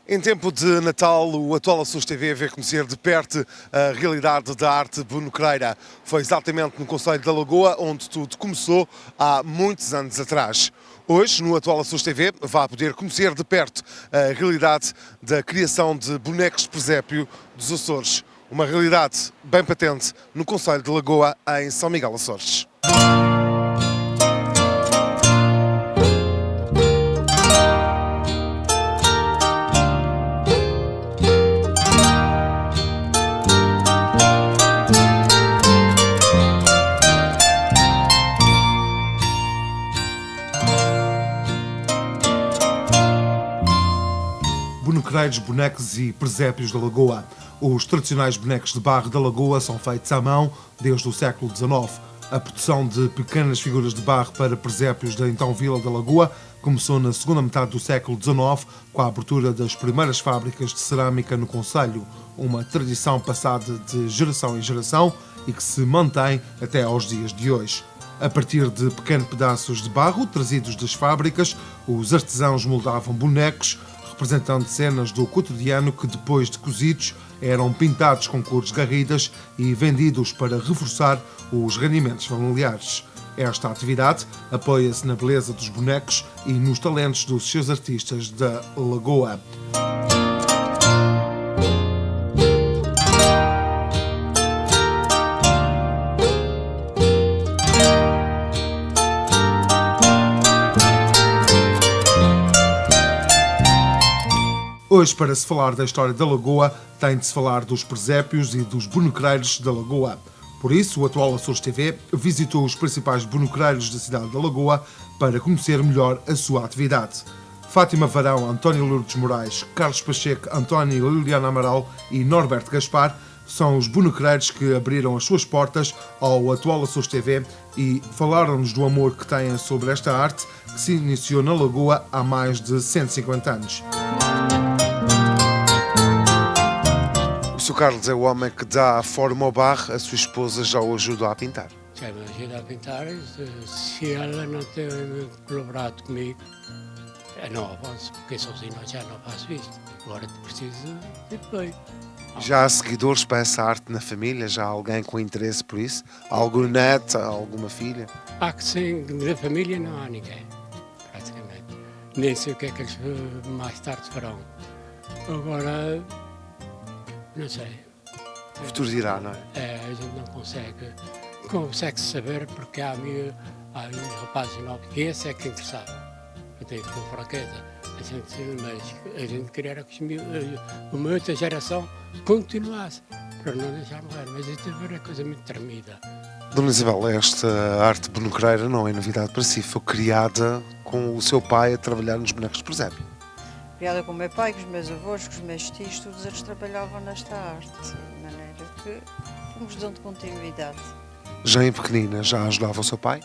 Em tempo de Natal, o atual Açores TV vê conhecer de perto a realidade da arte bonocreira. Foi exatamente no concelho da Lagoa onde tudo começou há muitos anos atrás. Hoje, no atual Açores TV, vai poder conhecer de perto a realidade da criação de bonecos de presépio dos Açores. Uma realidade bem patente no concelho de Lagoa, em São Miguel Açores. Bonocreiros, bonecos e presépios da Lagoa. Os tradicionais bonecos de barro da Lagoa são feitos à mão desde o século XIX. A produção de pequenas figuras de barro para presépios da então Vila da Lagoa começou na segunda metade do século XIX, com a abertura das primeiras fábricas de cerâmica no concelho, uma tradição passada de geração em geração e que se mantém até aos dias de hoje. A partir de pequenos pedaços de barro trazidos das fábricas, os artesãos moldavam bonecos, representando cenas do cotidiano que, depois de cozidos, eram pintados com cores garridas e vendidos para reforçar os rendimentos familiares. Esta atividade apoia-se na beleza dos bonecos e nos talentos dos seus artistas da Lagoa. Hoje, para se falar da história da Lagoa, tem de se falar dos presépios e dos bonocreiros da Lagoa. Por isso, o atual Açores TV visitou os principais bonocreiros da cidade da Lagoa para conhecer melhor a sua atividade. Fátima Varão, António Lourdes Moraes, Carlos Pacheco, António Liliana Amaral e Norberto Gaspar são os bonocreiros que abriram as suas portas ao atual Açores TV e falaram-nos do amor que têm sobre esta arte que se iniciou na Lagoa há mais de 150 anos. O Sr. Carlos é o homem que dá forma ao barro, a sua esposa já o ajuda a pintar. Já me ajuda a pintar, se ela não tem colaborado comigo, não avanço, porque sozinho já não faço isto. Agora preciso de apoio. Já há seguidores para essa arte na família? Já há alguém com interesse por isso? Há algum neto, alguma filha? Há que sim, da família não há ninguém, praticamente. Nem sei o que é que eles mais tarde farão. Agora, não sei. O futuro dirá, não é? A gente não consegue saber, porque há uns rapazes novos que esse é que interessava. Eu tenho com fraqueza. Mas a gente queria que uma outra geração continuasse, para não deixar morrer. Mas isto é coisa muito tremida. Dona Isabel, esta arte bonocreira não é novidade para si. Foi criada com o seu pai a trabalhar nos bonecos de presépio. Criada com o meu pai, com os meus avós, com os meus tios, todos eles trabalhavam nesta arte, de maneira que fomos dando continuidade. Já em pequenina, já ajudava o seu pai?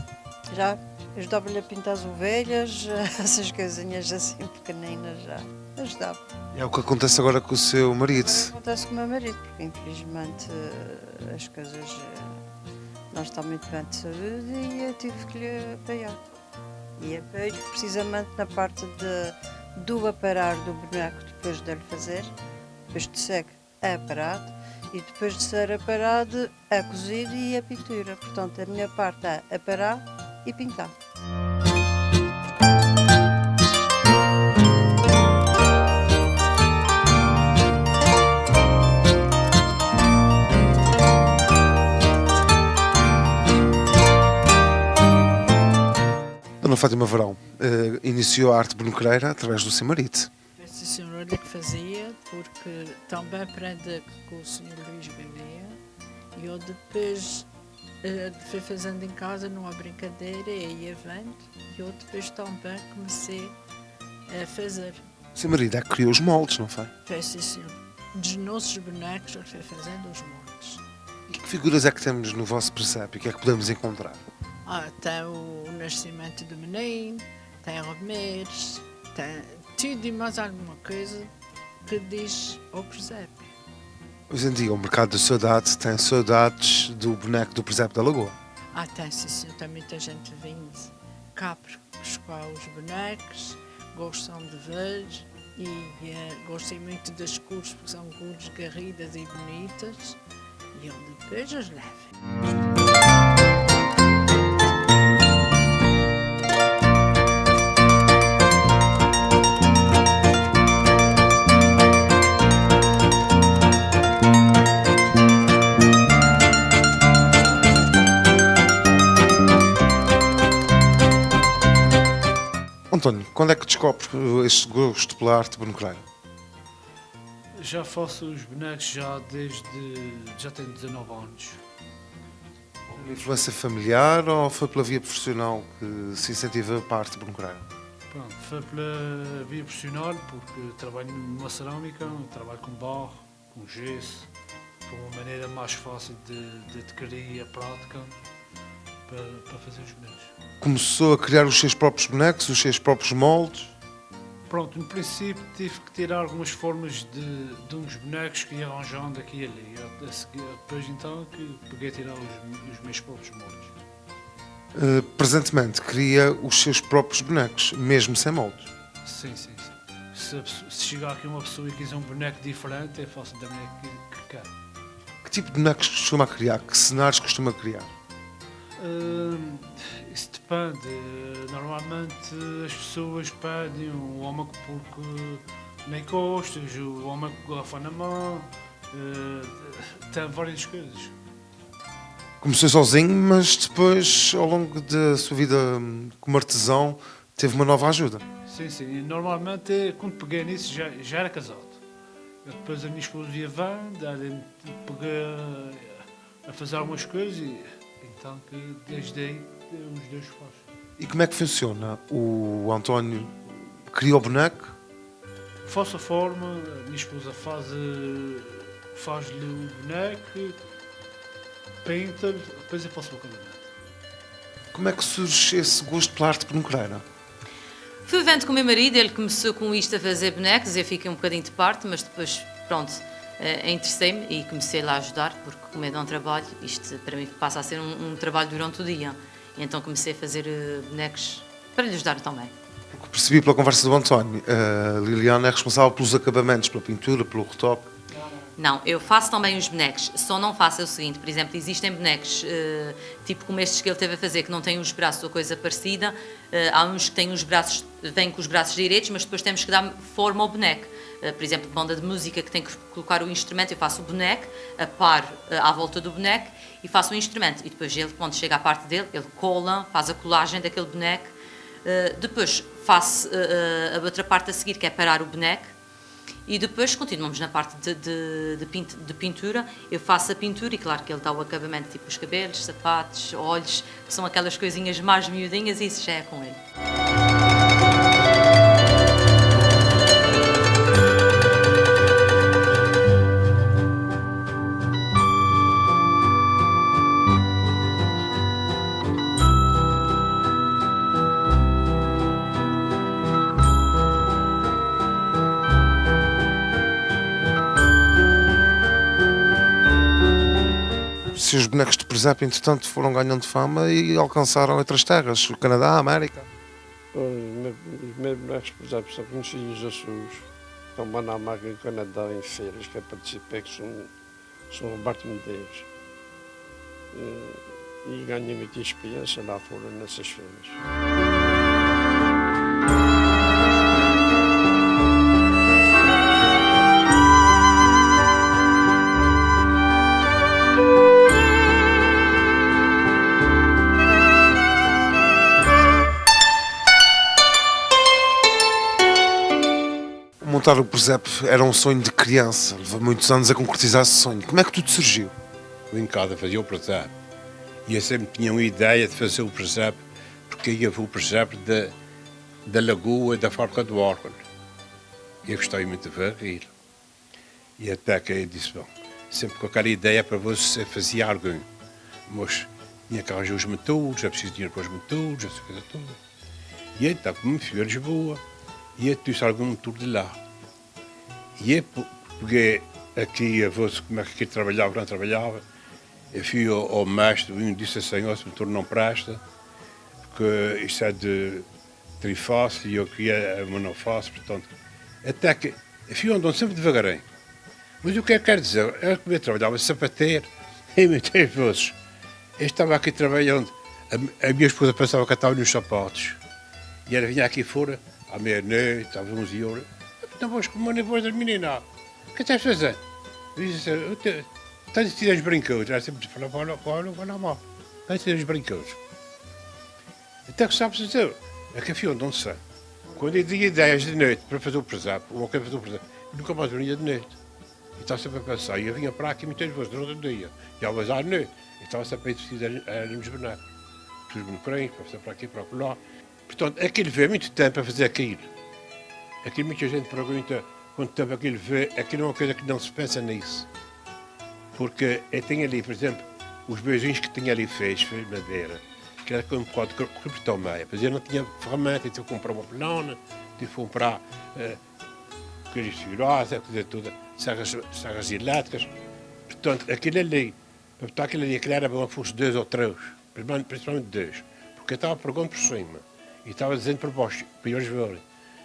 Já ajudava-lhe a pintar as ovelhas, essas coisinhas assim pequeninas, já ajudava. É o que acontece agora com o seu marido. Acontece com o meu marido, porque infelizmente as coisas não estão muito bem de saúde e eu tive que lhe apoiar. E apoio precisamente na parte do aparar do boneco depois de lhe fazer, depois de ser aparado e depois de ser aparado, a cozido e a pintura. Portanto, a minha parte é aparar e pintar. Dona Fátima Varão iniciou a arte bonocreira através do seu marido. Esse senhor que fazia, porque também aprendi com o senhor Luís Gouveia e eu depois fui fazendo em casa numa brincadeira e ia vendo e eu depois também comecei a fazer. O seu marido é que criou os moldes, não foi? Foi sim, senhor. Dos nossos bonecos ele foi fazendo os moldes. E que figuras é que temos no vosso presépio? O que é que podemos encontrar? Tem o nascimento do menino, tem Romeiros, tem tudo e mais alguma coisa que diz ao presépio. Hoje em dia o mercado da saudade tem saudades do boneco do presépio da Lagoa. Tem sim, senhor. Tem muita gente vindo cá para buscar os bonecos, gostam de ver e gostei muito das cores, porque são cores garridas e bonitas, e ele depois as leva. António, quando é que descobre este gosto pela arte bonequeira? Já faço os bonecos já tenho 19 anos. Uma influência familiar ou foi pela via profissional que se incentiva para a arte bonequeira? Pronto, foi pela via profissional, porque trabalho numa cerâmica, trabalho com barro, com gesso. Foi uma maneira mais fácil de adquirir a prática para fazer os bonecos. Começou a criar os seus próprios bonecos, os seus próprios moldes? Pronto, no princípio tive que tirar algumas formas de uns bonecos que ia arranjando aqui e ali. Depois então que peguei a tirar os meus próprios moldes. Presentemente cria os seus próprios bonecos, mesmo sem moldes. Sim, sim, sim. Se chegar aqui uma pessoa e quiser um boneco diferente, é fácil da maneira que quer. Que tipo de bonecos costuma criar? Que cenários costuma criar? Isso depende. Normalmente as pessoas pedem o homem porque nem costas, o homem com garrafa na mão, tem várias coisas. Começou sozinho, mas depois, ao longo da sua vida como artesão, teve uma nova ajuda. Sim, sim. E normalmente, quando peguei nisso, já era casado. Depois a minha esposa ia vendo, peguei a fazer algumas coisas e então que desde aí os dois fazem. E como é que funciona? O António cria o boneco? Faço a forma, a minha esposa faz-lhe o boneco, pinta, depois eu faço o acabamento. Como é que surge esse gosto pela arte bonequeira? Fui vendo com o meu marido, ele começou com isto a fazer bonecos, eu fiquei um bocadinho de parte, mas depois, pronto, interessei-me e comecei lá a ajudar, porque como é de um trabalho, isto para mim passa a ser um trabalho durante o dia. E então comecei a fazer bonecos para lhe ajudar também. O que percebi pela conversa do António, a Liliana é responsável pelos acabamentos, pela pintura, pelo retoque. Não, eu faço também os bonecos, só não faço o seguinte, por exemplo, existem bonecos, tipo como estes que ele teve a fazer, que não têm os braços ou coisa parecida, há uns que têm os braços, vêm com os braços direitos, mas depois temos que dar forma ao boneco. Por exemplo, banda de música que tem que colocar o instrumento, eu faço o boneco, a par à volta do boneco e faço o instrumento. E depois ele, quando chega à parte dele, ele cola, faz a colagem daquele boneco, depois faço a outra parte a seguir, que é parar o boneco. E depois continuamos na parte de pintura. Eu faço a pintura e claro que ele dá o acabamento, tipo os cabelos, sapatos, olhos, que são aquelas coisinhas mais miudinhas e isso já é com ele. Se os bonecos de presépio, entretanto, foram ganhando fama e alcançaram outras terras, o Canadá, a América. Os meus bonecos, por exemplo, são conhecidos assuros. Estão lá na América, no Canadá, em feiras que eu participei, que são Roberto Medeiros. E ganhei muita experiência lá fora nessas feiras. Montar o presépio era um sonho de criança, levou muitos anos a concretizar esse sonho. Como é que tudo surgiu? Eu em casa fazia o presépio. E eu sempre tinha uma ideia de fazer o presépio, porque ia ver o presépio da Lagoa da Fábrica do Órgão. Eu gostei muito de ver aquilo. E até que eu disse, bom, sempre com aquela ideia para você fazer algo. Mas tinha que arranjar os motores, é preciso dinheiro para os motores, essa coisa toda. E então, como fui a Lisboa, e eu trouxe algum motor de lá. E eu peguei aqui a ver como é que aquilo trabalhava, não trabalhava. Eu fui ao mestre e disse assim, esse motor não presta, porque isto é de trifácil e eu queria a monofácil, portanto, Até que fui andando sempre devagarinho. Mas o que é que quer dizer? Eu trabalhava sapateiro e muitas vezes eu estava aqui trabalhando, a minha esposa pensava que eu estava nos sapatos e ela vinha aqui fora à meia-noite, às 11 horas. Não vou comer nem vou dormir nem nada. O que estás a fazer? Eu disse assim, estás a tirar os brinquedos. Ela sempre falava, vai lá mal. Estás a tirar os brinquedos. Até que sabes dizer, é que fui andando só. Quando eu tinha ideias de noite para fazer o presépio, ou quero fazer o presépio, nunca mais vinha de noite. E estava sempre a pensar, e eu vinha para aqui muitas vezes durante o dia, e às vezes à noite, e estava sempre a decidir nos bonecos. Os bonecos, para fazer para aqui, para lá. Portanto, aquilo veio muito tempo a fazer aquilo. Aquilo muita gente pergunta quanto tempo aquilo veio, aquilo é uma coisa que não se pensa nisso. Porque eu tenho ali, por exemplo, os beijinhos que tinha ali feitos, foi madeira, que era com um bocado de corrupto ao meio. Mas eu não tinha ferramenta, tive que comprar uma pelona, tive que comprar coisas figurosas, coisa toda, serras elétricas. Portanto, aquilo ali, para botar aquilo era bom que fosse 2 ou 3, principalmente 2, porque eu estava pregando por cima e estava dizendo por baixo, para eles verem.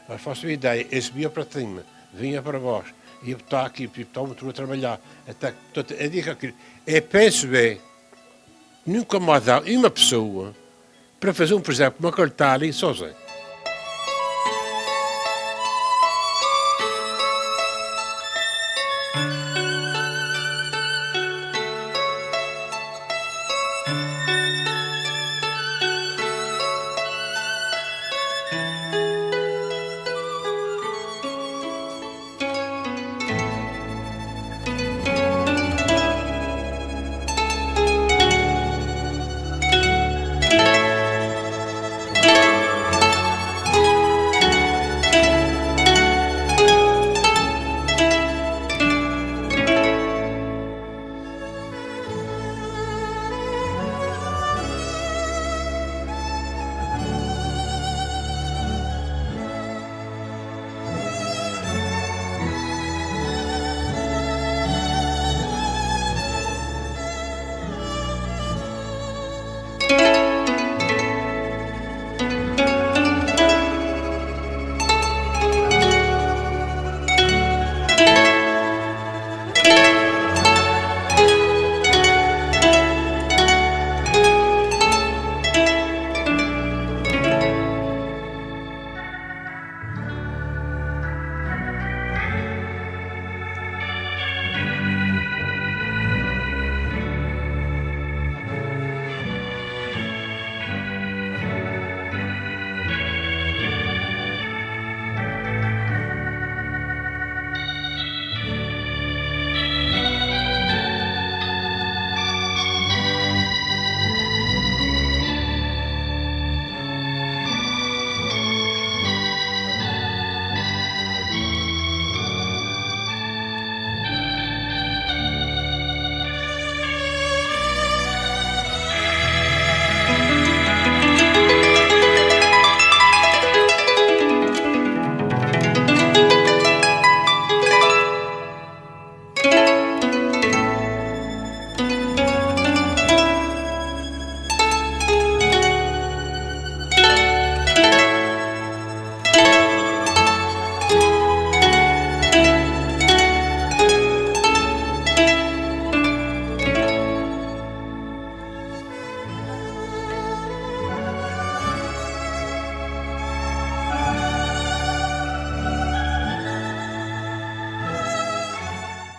Mas faço a ideia, eu subia para cima, vinha para baixo, ia botar aqui, estava a trabalhar. Até, portanto, eu digo aquilo, eu penso bem, nunca mais há uma pessoa para fazer por exemplo, uma que está ali sozinho.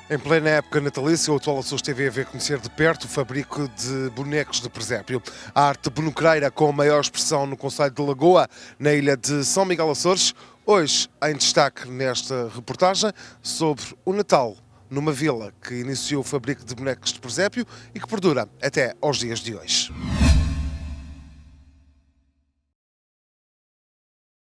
Em plena época natalícia, o atual Açores TV veio conhecer de perto o fabrico de bonecos de presépio. A arte bonequeira com maior expressão no concelho de Lagoa, na ilha de São Miguel Açores, hoje em destaque nesta reportagem sobre o Natal numa vila que iniciou o fabrico de bonecos de presépio e que perdura até aos dias de hoje.